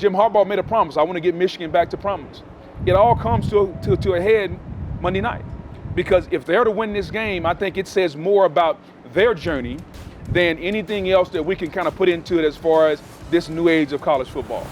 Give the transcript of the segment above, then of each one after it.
Jim Harbaugh made a promise. I want to get Michigan back to promise. It all comes to a head Monday night. Because if they're to win this game, I think it says more about their journey than anything else that we can kind of put into it as far as this new age of college football.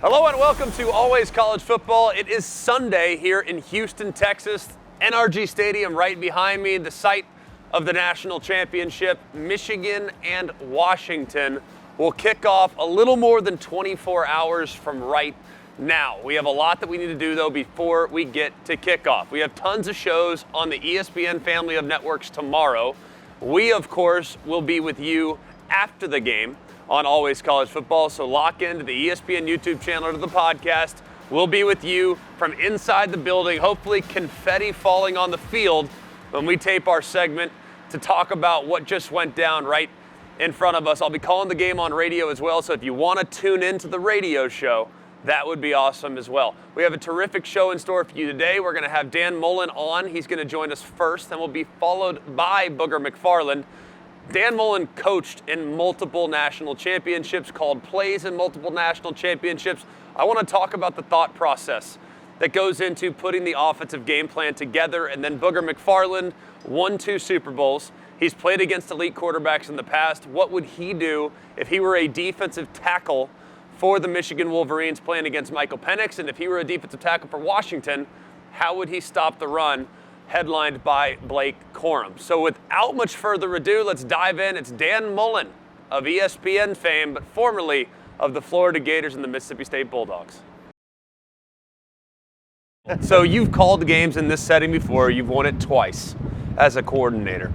Hello and welcome to Always College Football. It is Sunday here in Houston, Texas. NRG Stadium right behind me, the site of the national championship. Michigan and Washington will kick off a little more than 24 hours from right now. We have a lot that we need to do, though, before we get to kickoff. We have tons of shows on the ESPN family of networks tomorrow. We, of course, will be with you after the game on Always College Football, so lock into the ESPN YouTube channel or to the podcast. We'll be with you from inside the building, hopefully confetti falling on the field when we tape our segment to talk about what just went down right in front of us. I'll be calling the game on radio as well, so if you want to tune into the radio show, that would be awesome as well. We have a terrific show in store for you today. We're going to have Dan Mullen on. He's going to join us first, and we'll be followed by Booger McFarland. Dan Mullen coached in multiple national championships, called plays in multiple national championships. I want to talk about the thought process that goes into putting the offensive game plan together. And then Booger McFarland won 2 Super Bowls. He's played against elite quarterbacks in the past. What would he do if he were a defensive tackle for the Michigan Wolverines playing against Michael Penix? And if he were a defensive tackle for Washington, how would he stop the run? Headlined by Blake Corum. So without much further ado, let's dive in. It's Dan Mullen of ESPN fame, but formerly of the Florida Gators and the Mississippi State Bulldogs. So you've called games in this setting before. You've won it twice as a coordinator.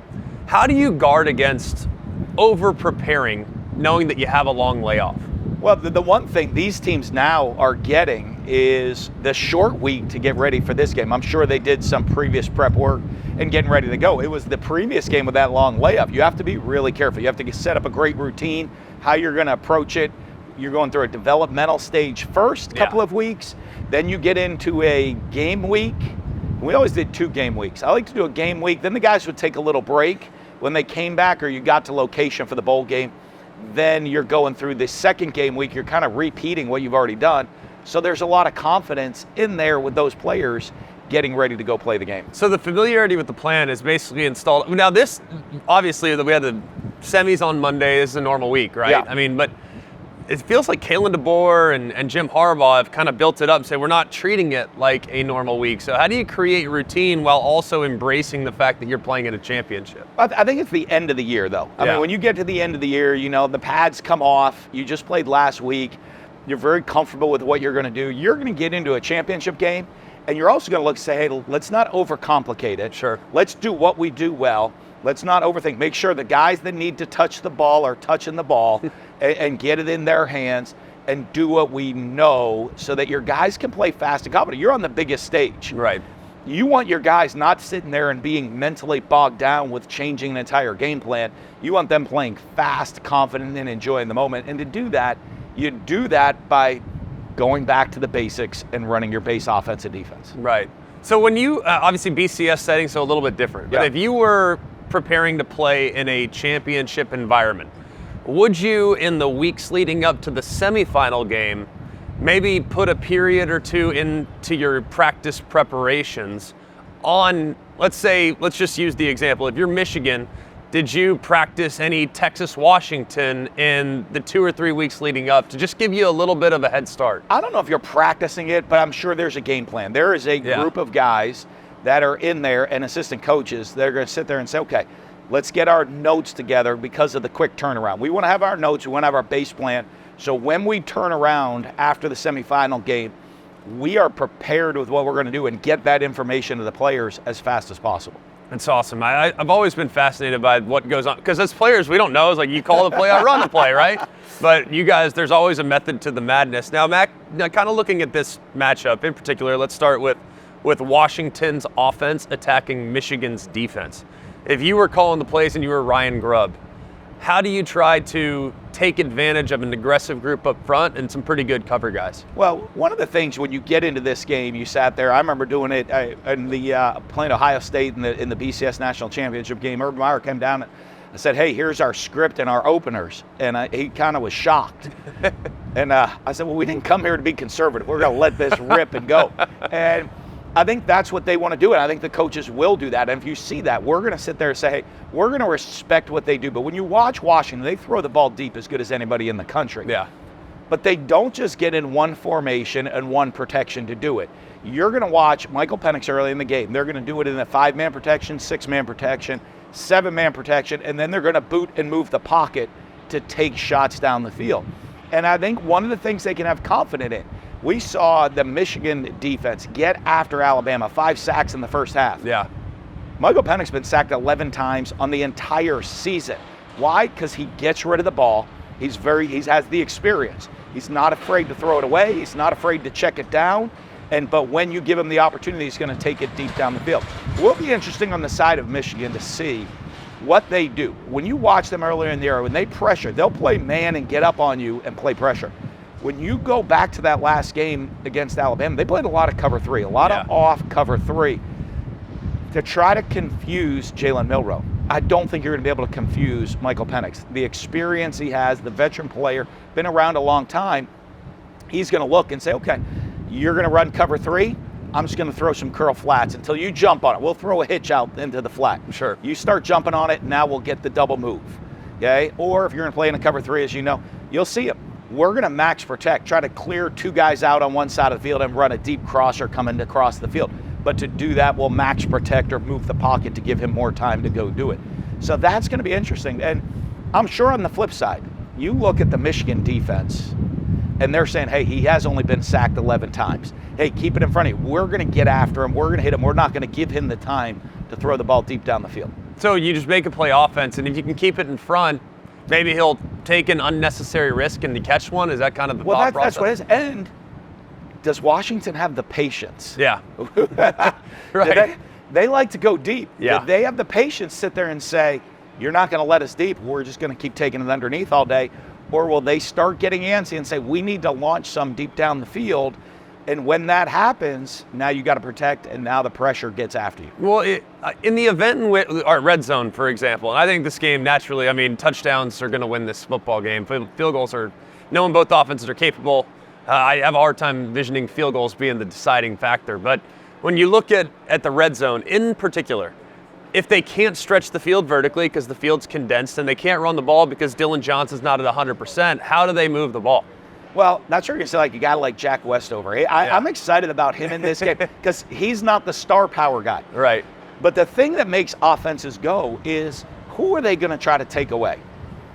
How do you guard against over-preparing, knowing that you have a long layoff? Well, the one thing these teams now are getting is the short week to get ready for this game. I'm sure they did some previous prep work and getting ready to go. It was the previous game with that long layoff. You have to be really careful. You have to set up a great routine, how you're going to approach it. You're going through a developmental stage first, couple of weeks. Then you get into a game week. We always did 2 game weeks. I like to do a game week. Then the guys would take a little break when they came back or you got to location for the bowl game. Then you're going through the second game week. You're kind of repeating what you've already done. So there's a lot of confidence in there with those players getting ready to go play the game. So the familiarity with the plan is basically installed. Now this, obviously, we had the semis on Monday. This is a normal week, right? Yeah. I mean, but it feels like Kalen, DeBoer and Jim Harbaugh have kind of built it up and say we're not treating it like a normal week. So how do you create routine while also embracing the fact that you're playing in a championship? I think it's the end of the year, though. I mean, when you get to the end of the year, you know, the pads come off. You just played last week. You're very comfortable with what you're going to do. You're going to get into a championship game, and you're also going to look and say, hey, let's not overcomplicate it. Sure. Let's do what we do well. Let's not overthink. Make sure the guys that need to touch the ball are touching the ball and get it in their hands and do what we know so that your guys can play fast and confident. You're on the biggest stage. Right. You want your guys not sitting there and being mentally bogged down with changing an entire game plan. You want them playing fast, confident, and enjoying the moment. And to do that, you do that by going back to the basics and running your base offense and defense. Right. So when you, obviously BCS setting, so a little bit different. But if you were preparing to play in a championship environment, would you, in the weeks leading up to the semifinal game, maybe put a period or 2 into your practice preparations on, let's just use the example. If you're Michigan, did you practice any Texas-Washington in the 2 or 3 weeks leading up to just give you a little bit of a head start? I don't know if you're practicing it, but I'm sure there's a game plan. There is a group of guys that are in there and assistant coaches that are going to sit there and say, okay, let's get our notes together because of the quick turnaround. We want to have our notes. We want to have our base plan. So when we turn around after the semifinal game, we are prepared with what we're going to do and get that information to the players as fast as possible. That's awesome. I've always been fascinated by what goes on, because as players, we don't know. It's like you call the play, I run the play, right? But you guys, there's always a method to the madness. Now, Mack, kind of looking at this matchup in particular, let's start with Washington's offense attacking Michigan's defense. If you were calling the plays and you were Ryan Grubb, how do you try to take advantage of an aggressive group up front and some pretty good cover guys? Well, one of the things when you get into this game, you sat there. I remember doing it in the playing Ohio State in the BCS National Championship game. Urban Meyer came down. I said, hey, here's our script and our openers. And he kind of was shocked. And I said, well, we didn't come here to be conservative. We're going to let this rip and go. And I think that's what they want to do. And I think the coaches will do that. And if you see that, we're going to sit there and say, hey, we're going to respect what they do. But when you watch Washington, they throw the ball deep as good as anybody in the country. Yeah. But they don't just get in one formation and one protection to do it. You're going to watch Michael Penix early in the game. They're going to do it in a 5-man protection, 6-man protection, 7-man protection, and then they're going to boot and move the pocket to take shots down the field. And I think one of the things they can have confidence in, we saw the Michigan defense get after Alabama, 5 sacks in the first half. Yeah. Michael Penix has been sacked 11 times on the entire season. Why? Because he gets rid of the ball. He has the experience. He's not afraid to throw it away. He's not afraid to check it down. But when you give him the opportunity, he's going to take it deep down the field. It will be interesting on the side of Michigan to see what they do. When you watch them earlier in the year, when they pressure, they'll play man and get up on you and play pressure. When you go back to that last game against Alabama, they played a lot of cover 3, a lot of off cover 3 to try to confuse Jalen Milroe. I don't think you're going to be able to confuse Michael Penix. The experience he has, the veteran player, been around a long time, he's going to look and say, okay, you're going to run cover 3. I'm just going to throw some curl flats until you jump on it. We'll throw a hitch out into the flat. Sure. You start jumping on it, now we'll get the double move. Okay? Or if you're going to play in a cover 3, as you know, you'll see him. We're going to max protect, try to clear 2 guys out on one side of the field and run a deep crosser coming across the field. But to do that, we'll max protect or move the pocket to give him more time to go do it. So that's going to be interesting. And I'm sure on the flip side, you look at the Michigan defense, and they're saying, hey, he has only been sacked 11 times. Hey, keep it in front of you. We're going to get after him. We're going to hit him. We're not going to give him the time to throw the ball deep down the field. So you just make a play offense, and if you can keep it in front, maybe he'll take an unnecessary risk and catch one? Is that kind of the thought process? That's what it is. And does Washington have the patience? Yeah. Right. They like to go deep. Yeah. They have the patience to sit there and say, you're not going to let us deep. We're just going to keep taking it underneath all day. Or will they start getting antsy and say, we need to launch some deep down the field? And when that happens, now you got to protect, and now the pressure gets after you. Well, in the event in which, our red zone, for example, and I think this game naturally, I mean, touchdowns are going to win this football game. Field goals are, knowing both offenses are capable. I have a hard time envisioning field goals being the deciding factor. But when you look at the red zone in particular, if they can't stretch the field vertically because the field's condensed and they can't run the ball because Dylan Johnson's not at 100%, how do they move the ball? Well, that's where you're going to say like a guy like Jack Westover. I'm excited about him in this game because he's not the star power guy. Right. But the thing that makes offenses go is who are they going to try to take away?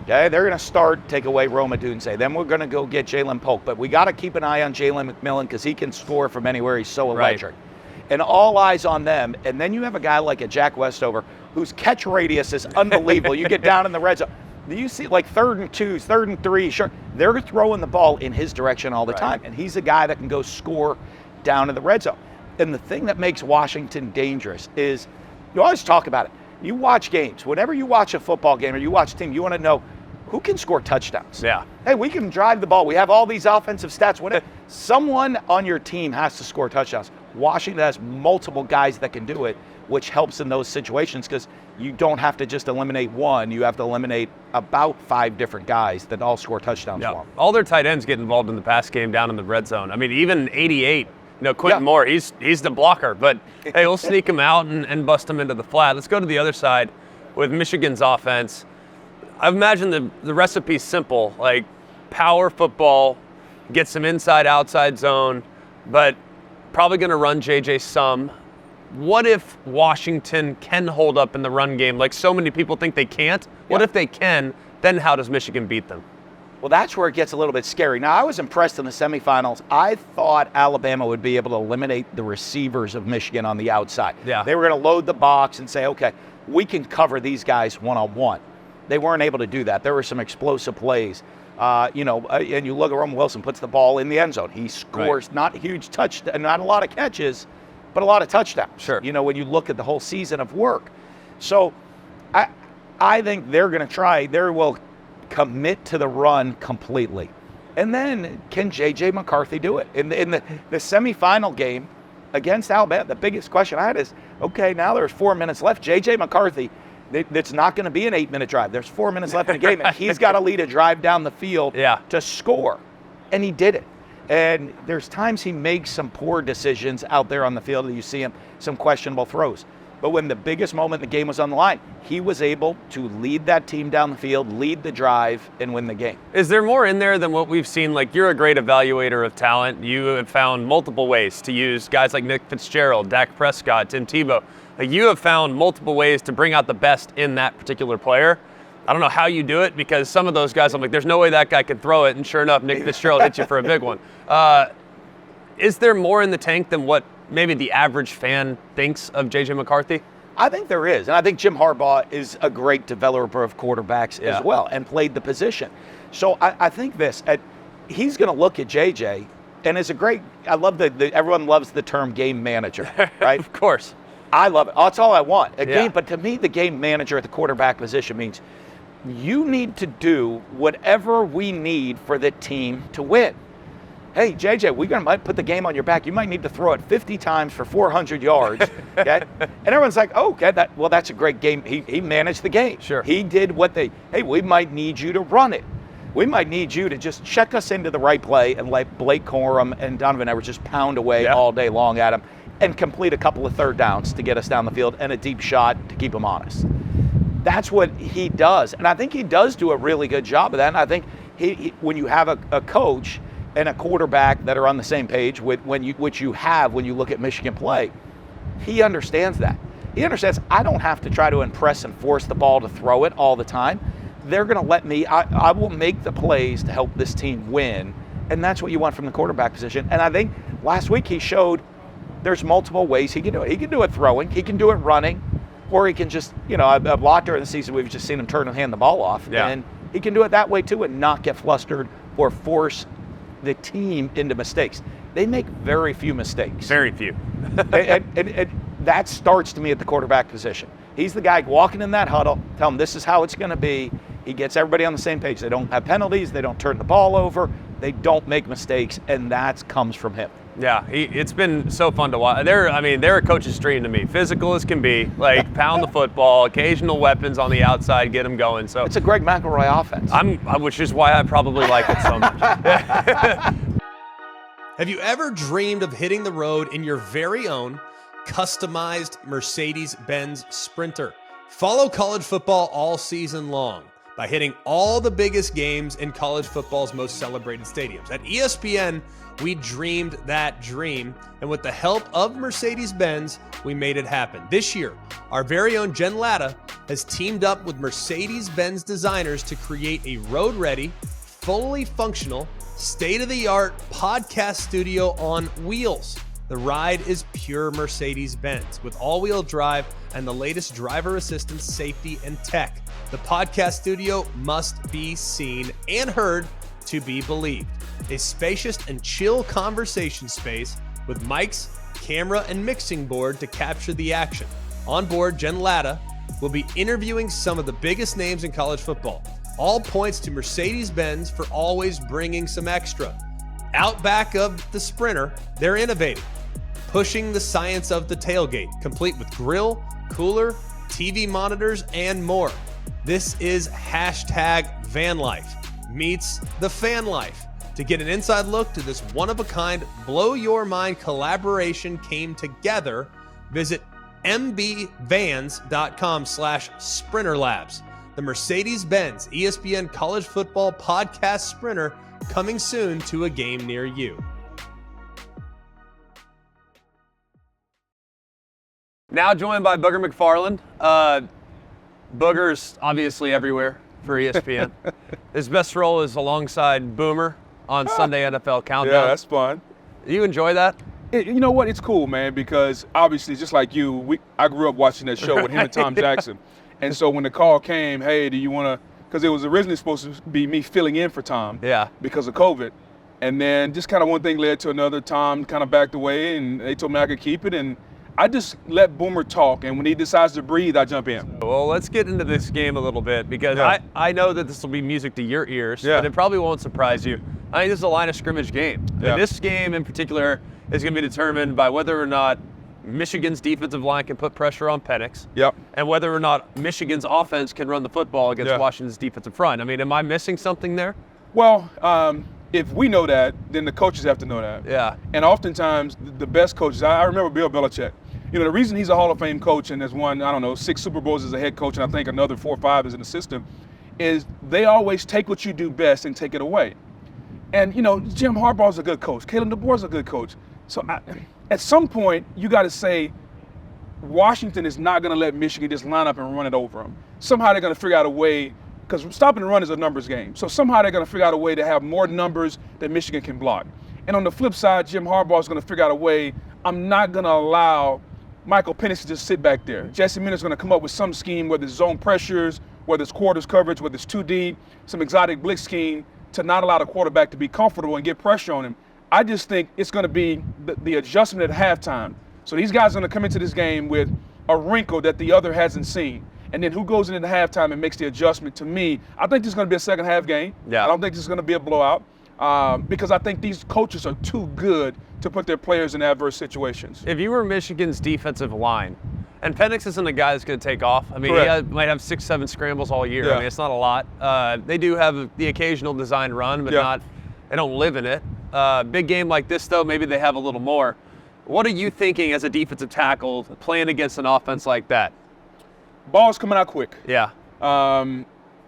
Okay, they're going to take away Roma Dunze. Then we're going to go get Jalen Polk. But we got to keep an eye on Jalen McMillan because he can score from anywhere. He's so electric. Right. And all eyes on them. And then you have a guy like a Jack Westover whose catch radius is unbelievable. You get down in the red zone. You see like 3rd and 2s, 3rd and 3, sure. They're throwing the ball in his direction all the time. And he's a guy that can go score down in the red zone. And the thing that makes Washington dangerous is you always talk about it. You watch games. Whenever you watch a football game or you watch a team, you want to know who can score touchdowns. Yeah. Hey, we can drive the ball. We have all these offensive stats. Someone on your team has to score touchdowns. Washington has multiple guys that can do it, which helps in those situations because you don't have to just eliminate one. You have to eliminate about 5 different guys that all score touchdowns for them. All their tight ends get involved in the pass game down in the red zone. I mean, even 88, Quentin Moore, he's the blocker, but hey, we'll sneak him out and bust him into the flat. Let's go to the other side with Michigan's offense. I imagine the recipe's simple, like power football, get some inside-outside zone, but probably going to run JJ some. What if Washington can hold up in the run game like so many people think they can't? What if they can? Then how does Michigan beat them? Well, that's where it gets a little bit scary. Now, I was impressed in the semifinals. I thought Alabama would be able to eliminate the receivers of Michigan on the outside. Yeah. They were going to load the box and say, okay, we can cover these guys one-on-one. They weren't able to do that. There were some explosive plays. And you look at Roman Wilson, puts the ball in the end zone. He scores not huge touchdowns, not a lot of catches, but a lot of touchdowns. Sure. When you look at the whole season of work. So I think they're going to try. They will commit to the run completely. And then can J.J. McCarthy do it? In the semifinal game against Alabama, the biggest question I had is, okay, now there's 4 minutes left. J.J. McCarthy It's not going to be an 8-minute drive. There's 4 minutes left in the game, and he's got to lead a drive down the field to score. And he did it. And there's times he makes some poor decisions out there on the field, and you see him some questionable throws. But when the biggest moment in the game was on the line, he was able to lead that team down the field, lead the drive, and win the game. Is there more in there than what we've seen? Like, you're a great evaluator of talent. You have found multiple ways to use guys like Nick Fitzgerald, Dak Prescott, Tim Tebow. Like, you have found multiple ways to bring out the best in that particular player. I don't know how you do it, because some of those guys, I'm like, there's no way that guy could throw it, and sure enough, Nick Fitzgerald hit you for a big one. Is there more in the tank than what maybe the average fan thinks of J.J. McCarthy? I think there is, and I think Jim Harbaugh is a great developer of quarterbacks as well, and played the position. So I think he's going to look at J.J., and it's a great, I love everyone loves the term game manager, right? Of course. I love it. That's all I want. But to me, the game manager at the quarterback position means you need to do whatever we need for the team to win. Hey, JJ, we're going to put the game on your back. You might need to throw it 50 times for 400 yards. Okay? And everyone's like, oh, okay, that's a great game. He managed the game. Sure. He did hey, we might need you to run it. We might need you to just check us into the right play and let Blake Corum and Donovan Edwards just pound away all day long at him and complete a couple of third downs to get us down the field and a deep shot to keep him honest. That's what he does. And I think he does do a really good job of that. And I think when you have a coach and a quarterback that are on the same page which you have when you look at Michigan play, he understands that. He understands I don't have to try to impress and force the ball to throw it all the time. They're going to let me, I will make the plays to help this team win. And that's what you want from the quarterback position. And I think last week he showed there's multiple ways he can do it. He can do it throwing, he can do it running, or he can just, a lot during the season we've just seen him turn and hand the ball off. Yeah. And he can do it that way too and not get flustered or force the team into mistakes. They make very few mistakes. Very few. and that starts to me at the quarterback position. He's the guy walking in that huddle, tell him this is how it's going to be. He gets everybody on the same page. They don't have penalties. They don't turn the ball over. They don't make mistakes, and that comes from him. Yeah, it's been so fun to watch. They're a coach's dream to me. Physical as can be, like pound the football, occasional weapons on the outside, get them going. So it's a Greg McElroy offense. Which is why I probably like it so much. Have you ever dreamed of hitting the road in your very own customized Mercedes-Benz Sprinter? Follow college football all season long by hitting all the biggest games in college football's most celebrated stadiums. At ESPN, we dreamed that dream, and with the help of Mercedes-Benz, we made it happen. This year, our very own Jen Latta has teamed up with Mercedes-Benz designers to create a road-ready, fully functional, state-of-the-art podcast studio on wheels. The ride is pure Mercedes-Benz with all-wheel drive and the latest driver assistance, safety, and tech. The podcast studio must be seen and heard to be believed. A spacious and chill conversation space with mics, camera, and mixing board to capture the action. On board, Jen Latta will be interviewing some of the biggest names in college football. All points to Mercedes-Benz for always bringing some extra. Out back of the Sprinter, they're innovating, pushing the science of the tailgate, complete with grill, cooler, TV monitors, and more. This is #VanLife meets the fan life. To get an inside look to this one-of-a-kind, blow-your-mind collaboration came together, visit mbvans.com/sprinterlabs. The Mercedes-Benz ESPN College Football Podcast Sprinter, coming soon to a game near you. Now joined by Booger McFarland. Booger's obviously everywhere for ESPN. His best role is alongside Boomer on Sunday NFL Countdown. Yeah, that's fun. You enjoy that? You know what? It's cool, man, because obviously, just like you, I grew up watching that show with him and Tom Jackson. And so when the call came, hey, do you want to, because it was originally supposed to be me filling in for Tom because of COVID. And then just kind of one thing led to another. Tom kind of backed away, and they told me I could keep it. And I just let Boomer talk, and when he decides to breathe, I jump in. Well, let's get into this game a little bit, because I know that this will be music to your ears, but it probably won't surprise you. I think this is a line of scrimmage game. And this game in particular is going to be determined by whether or not Michigan's defensive line can put pressure on Penix. Yep. And whether or not Michigan's offense can run the football against Washington's defensive front. I mean, am I missing something there? Well, if we know that, then the coaches have to know that. Yeah. And oftentimes, the best coaches, I remember Bill Belichick. You know, the reason he's a Hall of Fame coach and has won, 6 Super Bowls as a head coach, and I think another 4 or 5 as an assistant, is they always take what you do best and take it away. And, Jim Harbaugh's a good coach. Kalen DeBoer's a good coach. So at some point, you got to say, Washington is not going to let Michigan just line up and run it over them. Somehow they're going to figure out a way, because stopping the run is a numbers game. So somehow they're going to figure out a way to have more numbers that Michigan can block. And on the flip side, Jim Harbaugh's going to figure out a way, I'm not going to allow Michael Penix to just sit back there. Jesse Minter's going to come up with some scheme, whether it's zone pressures, whether it's quarters coverage, whether it's 2 deep, some exotic blitz scheme, to not allow the quarterback to be comfortable and get pressure on him. I just think it's going to be the adjustment at halftime. So these guys are going to come into this game with a wrinkle that the other hasn't seen. And then who goes into the halftime and makes the adjustment? To me, I think this is going to be a second half game. Yeah. I don't think this is going to be a blowout because I think these coaches are too good to put their players in adverse situations. If you were Michigan's defensive line, and Penix isn't a guy that's going to take off. I mean, might have 6-7 scrambles all year. Yeah. I mean, it's not a lot. They do have the occasional design run, but they don't live in it. Big game like this, though, maybe they have a little more. What are you thinking as a defensive tackle playing against an offense like that? Ball's coming out quick. Yeah.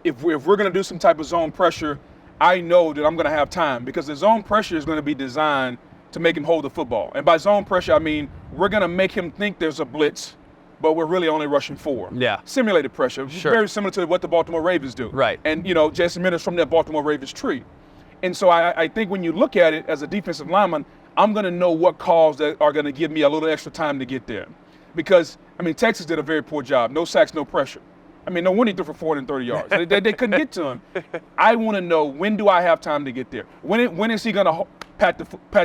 If we're going to do some type of zone pressure, I know that I'm going to have time because the zone pressure is going to be designed to make him hold the football. And by zone pressure, I mean we're going to make him think there's a blitz, but we're really only rushing 4. Yeah. Simulated pressure. Sure. Very similar to what the Baltimore Ravens do. Right. And, Jason Minter's from that Baltimore Ravens tree. And so I think when you look at it as a defensive lineman, I'm going to know what calls that are going to give me a little extra time to get there. Because, Texas did a very poor job. No sacks, no pressure. No wonder he threw for 430 yards. They couldn't get to him. I want to know, when do I have time to get there? When is he going to pat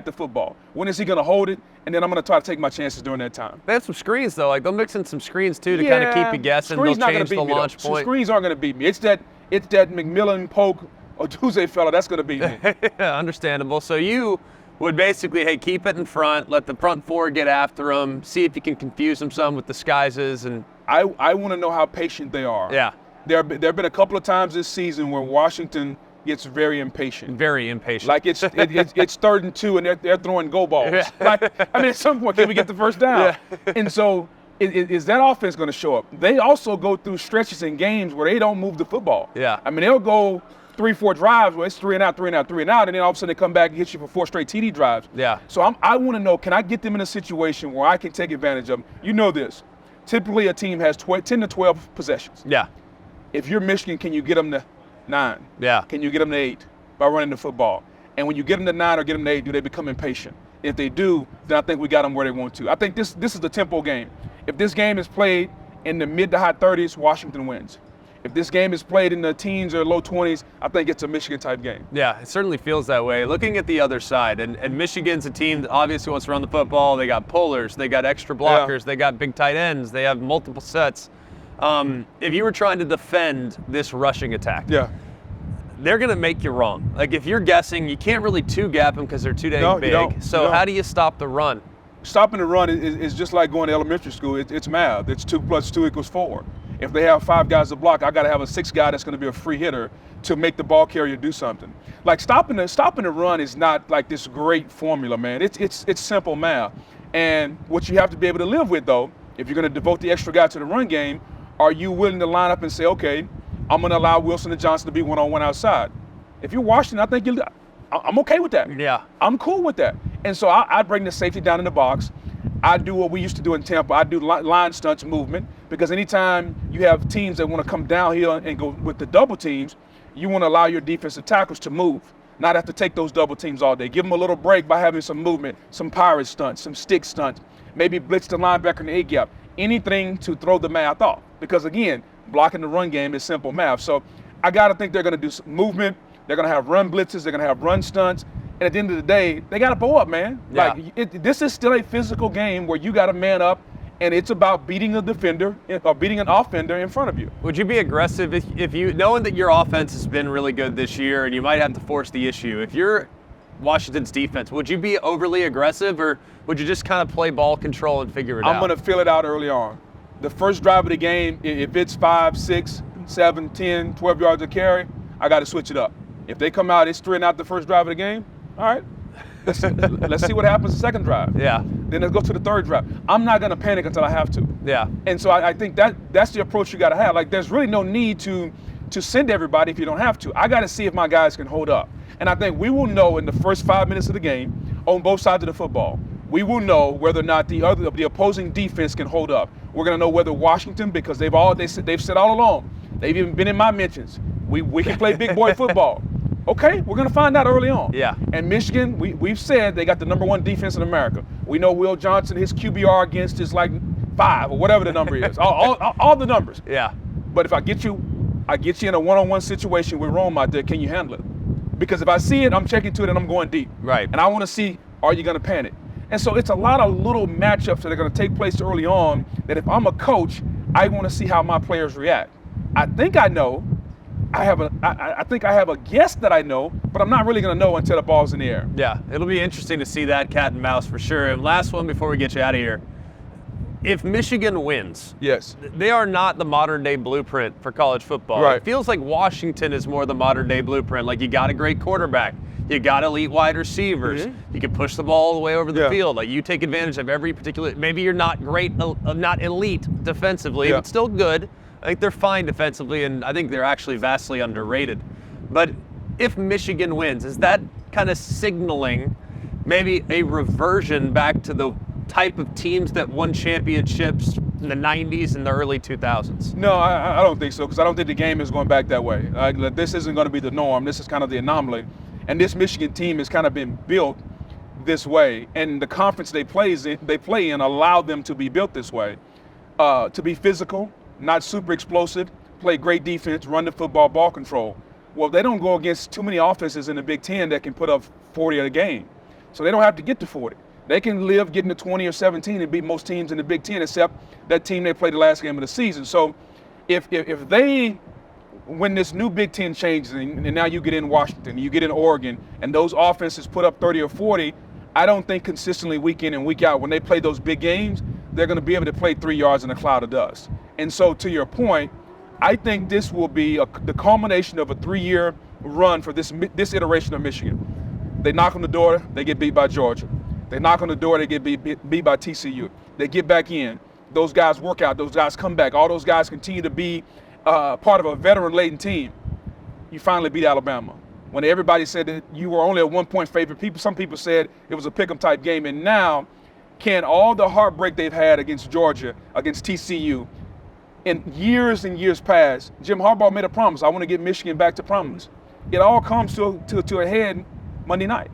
the football? When is he going to hold it? And then I'm going to try to take my chances during that time. They have some screens, though. Like, they'll mix in some screens, too, to kind of keep you guessing. They'll change the launch point. Screens aren't going to beat me. It's that McMillan, Polk, or Tuesday fella that's going to beat me. Understandable. So you would basically, keep it in front, let the front 4 get after them, see if you can confuse them some with disguises. And I want to know how patient they are. Yeah. There have been a couple of times this season where Washington gets very impatient. Very impatient. Like it's 3rd and 2 and they're throwing go balls. At some point, can we get the first down? Yeah. And so is that offense going to show up? They also go through stretches in games where they don't move the football. Yeah. They'll go 3-4 drives where it's 3 and out, 3 and out, 3 and out, and then all of a sudden they come back and hit you for 4 straight TD drives. Yeah. So I want to know, can I get them in a situation where I can take advantage of them? You know this. Typically a team has 10 to 12 possessions. Yeah. If you're Michigan, can you get them to 9? Yeah. Can you get them to 8 by running the football? And when you get them to 9 or get them to 8, do they become impatient? If they do, then I think we got them where they want to. I think this is the tempo game. If this game is played in the mid to high 30s, Washington wins. If this game is played in the teens or low 20s, I think it's a Michigan-type game. Yeah, it certainly feels that way. Looking at the other side, and Michigan's a team that obviously wants to run the football. They got pullers, they got extra blockers, they got big tight ends, they have multiple sets. If you were trying to defend this rushing attack, they're going to make you wrong. Like, if you're guessing, you can't really two-gap them because they're too dang big. So how do you stop the run? Stopping the run is just like going to elementary school. It's math. It's 2 + 2 = 4. If they have 5 guys to block, I got to have a 6th guy that's going to be a free hitter to make the ball carrier do something. Like stopping the run is not like this great formula, man. It's simple math. And what you have to be able to live with, though, if you're going to devote the extra guy to the run game, are you willing to line up and say, okay, I'm going to allow Wilson and Johnson to be one-on-one outside? If you're Washington, I think I'm okay with that. Yeah. I'm cool with that. And so I bring the safety down in the box. I do what we used to do in Tampa. I do line stunts movement, because anytime you have teams that want to come downhill and go with the double teams, you want to allow your defensive tackles to move, not have to take those double teams all day. Give them a little break by having some movement, some pirate stunts, some stick stunts, maybe blitz the linebacker in the A-gap, anything to throw the math off. Because again, blocking the run game is simple math. So I got to think they're going to do some movement. They're going to have run blitzes. They're going to have run stunts. And at the end of the day, they got to bow up, man. Yeah. Like this is still a physical game where you got to man up, and it's about beating a defender or beating an offender in front of you. Would you be aggressive if you, knowing that your offense has been really good this year and you might have to force the issue, if you're Washington's defense? Would you be overly aggressive, or would you just kind of play ball control and figure it out? I'm going to fill it out early on. The first drive of the game, if it's 5, 6, 7, 10, 12 yards of carry, I got to switch it up. If they come out, it's 3 and out the first drive of the game, all right, let's see what happens the second drive. Yeah. Then let's go to the third drive. I'm not going to panic until I have to. Yeah. And so I think that's the approach you got to have. Like, there's really no need to send everybody if you don't have to. I got to see if my guys can hold up. And I think we will know in the first 5 minutes of the game on both sides of the football. We will know whether or not the opposing defense can hold up. We're going to know whether Washington, because they've said all along, they've even been in my mentions, we can play big boy football. Okay, we're going to find out early on. Yeah. And Michigan, we've said they got the #1 defense in America. We know Will Johnson, his QBR against is like 5 or whatever the number is. all the numbers. Yeah. But if I get you in a one-on-one situation with Rome out there, can you handle it? Because if I see it, I'm checking to it and I'm going deep. Right. And I want to see, are you going to panic? And so it's a lot of little matchups that are going to take place early on that if I'm a coach, I want to see how my players react. I think I know. I think I have a guess that I know, but I'm not really going to know until the ball's in the air. Yeah, it'll be interesting to see that cat and mouse for sure. And last one before we get you out of here. If Michigan wins, Yes. they are not the modern day blueprint for college football. Right. It feels like Washington is more the modern day blueprint. Like, you got a great quarterback, you got elite wide receivers, you can push the ball all the way over the field. Like, you take advantage of every particular. Maybe you're not great, not elite defensively, but still good. I think they're fine defensively, and I think they're actually vastly underrated. But if Michigan wins, is that kind of signaling maybe a reversion back to the type of teams that won championships in the 90s and the early 2000s? No, I don't think so, because I don't think the game is going back that way. This isn't going to be the norm. This is kind of the anomaly. And this Michigan team has kind of been built this way, and the conference they play in allowed them to be built this way, to be physical, not super explosive, play great defense, run the football, ball control. Well, they don't go against too many offenses in the Big Ten that can put up 40 a game. So they don't have to get to 40. They can live getting to 20 or 17 and beat most teams in the Big Ten, except that team they played the last game of the season. So if they, when this new Big Ten changes, and now you get in Washington, you get in Oregon, and those offenses put up 30 or 40, I don't think consistently week in and week out, when they play those big games, they're going to be able to play 3 yards in a cloud of dust. And so, to your point, I think this will be the culmination of a 3-year run for this iteration of Michigan. They knock on the door, they get beat by Georgia. They knock on the door, they get beat by TCU. They get back in. Those guys work out. Those guys come back. All those guys continue to be part of a veteran-laden team. You finally beat Alabama. When everybody said that you were only a 1-point favorite, some people said it was a pick 'em type game. And now, can all the heartbreak they've had against Georgia, against TCU, in years and years past, Jim Harbaugh made a promise. I want to get Michigan back to prominence. It all comes to a head Monday night.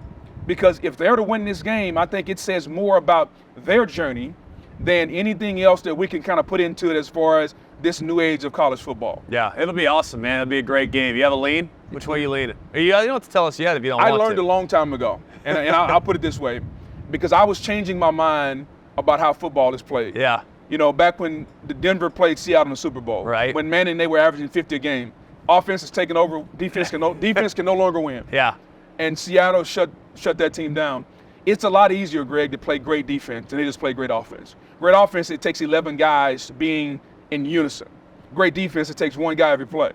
Because if they're to win this game, I think it says more about their journey than anything else that we can kind of put into it as far as this new age of college football. Yeah, it'll be awesome, man. It'll be a great game. You have a lean? Which way you leaning? You don't have to tell us yet if you don't want to. I learned a long time ago, and I'll put it this way, because I was changing my mind about how football is played. Yeah. You know, back when the Denver played Seattle in the Super Bowl, right? When Manning, they were averaging 50 a game. Offense is taking over. Defense can no longer win. Yeah. And Seattle shut that team down. It's a lot easier, Greg, to play great defense than they just play great offense. Great offense, it takes 11 guys being in unison. Great defense, it takes one guy every play.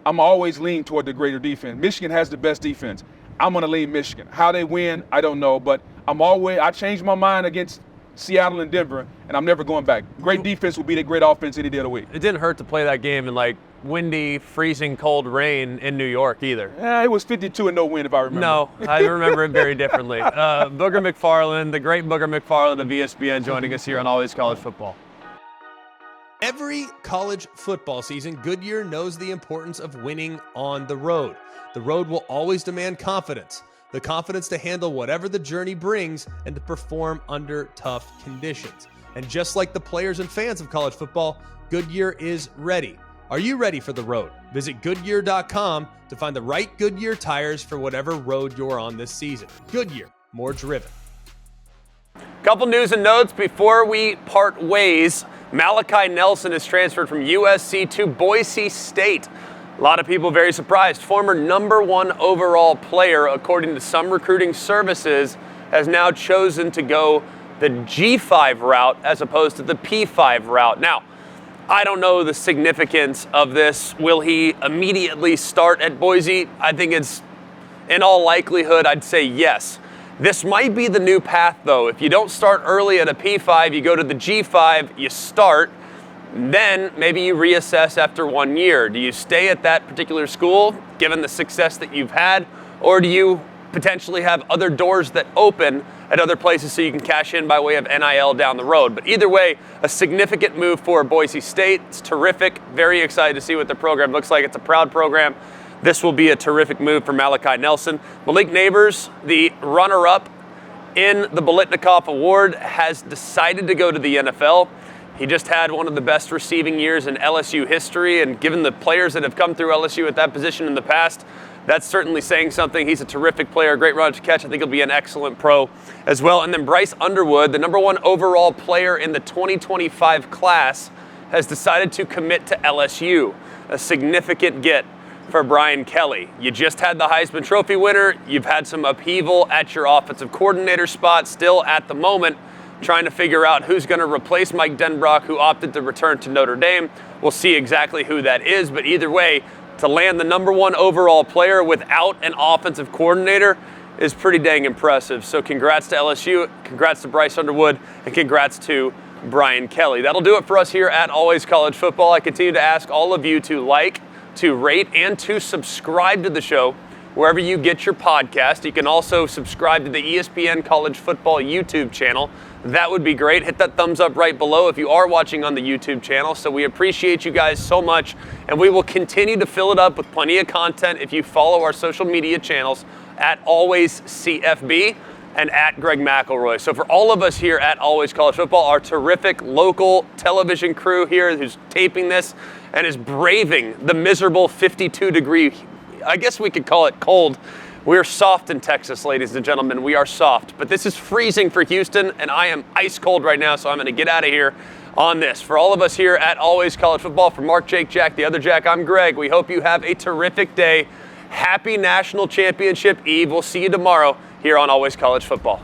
I'm always leaning toward the greater defense. Michigan has the best defense. I'm going to lean Michigan. How they win, I don't know, but I changed my mind against Seattle and Denver, and I'm never going back. Great defense will beat a great offense any day of the week. It didn't hurt to play that game in like windy, freezing, cold rain in New York either. It was 52 and no wind, if I remember. No, I remember it very differently. Booger McFarland, the great Booger McFarland of ESPN, joining us here on Always College Football. Every college football season, Goodyear knows the importance of winning on the road. The road will always demand confidence. The confidence to handle whatever the journey brings and to perform under tough conditions. And just like the players and fans of college football, Goodyear is ready. Are you ready for the road? Visit Goodyear.com to find the right Goodyear tires for whatever road you're on this season. Goodyear, more driven. Couple news and notes before we part ways. Malachi Nelson is transferred from USC to Boise State. A lot of people very surprised. Former #1 overall player, according to some recruiting services, has now chosen to go the G5 route as opposed to the P5 route. Now, I don't know the significance of this. Will he immediately start at Boise? I think it's, in all likelihood, I'd say yes. This might be the new path, though. If you don't start early at a P5, you go to the G5, you start, then maybe you reassess after 1 year. Do you stay at that particular school, given the success that you've had, or do you potentially have other doors that open at other places so you can cash in by way of NIL down the road? But either way, a significant move for Boise State. It's terrific. Very excited to see what the program looks like. It's a proud program. This will be a terrific move for Malachi Nelson. Makik Nabers, the runner-up in the Bolitnikoff Award, has decided to go to the NFL. He just had one of the best receiving years in LSU history, and given the players that have come through LSU at that position in the past, that's certainly saying something. He's a terrific player, great run to catch. I think he'll be an excellent pro as well. And then Bryce Underwood, the #1 overall player in the 2025 class, has decided to commit to LSU. A significant get for Brian Kelly. You just had the Heisman Trophy winner. You've had some upheaval at your offensive coordinator spot still at the moment, trying to figure out who's going to replace Mike Denbrock, who opted to return to Notre Dame. We'll see exactly who that is, but either way, to land the #1 overall player without an offensive coordinator is pretty dang impressive. So congrats to LSU, congrats to Bryce Underwood, and congrats to Brian Kelly. That'll do it for us here at Always College Football. I continue to ask all of you to like, to rate, and to subscribe to the show wherever you get your podcast. You can also subscribe to the ESPN College Football YouTube channel. That would be great. Hit that thumbs up right below if you are watching on the YouTube channel. So we appreciate you guys so much, and we will continue to fill it up with plenty of content if you follow our social media channels at Always CFB and at Greg McElroy. So for all of us here at Always College Football, our terrific local television crew here who's taping this and is braving the miserable 52-degree, I guess we could call it cold. We're soft in Texas, ladies and gentlemen. We are soft. But this is freezing for Houston, and I am ice cold right now, so I'm going to get out of here on this. For all of us here at Always College Football, for Mark, Jake, Jack, the other Jack, I'm Greg. We hope you have a terrific day. Happy National Championship Eve. We'll see you tomorrow here on Always College Football.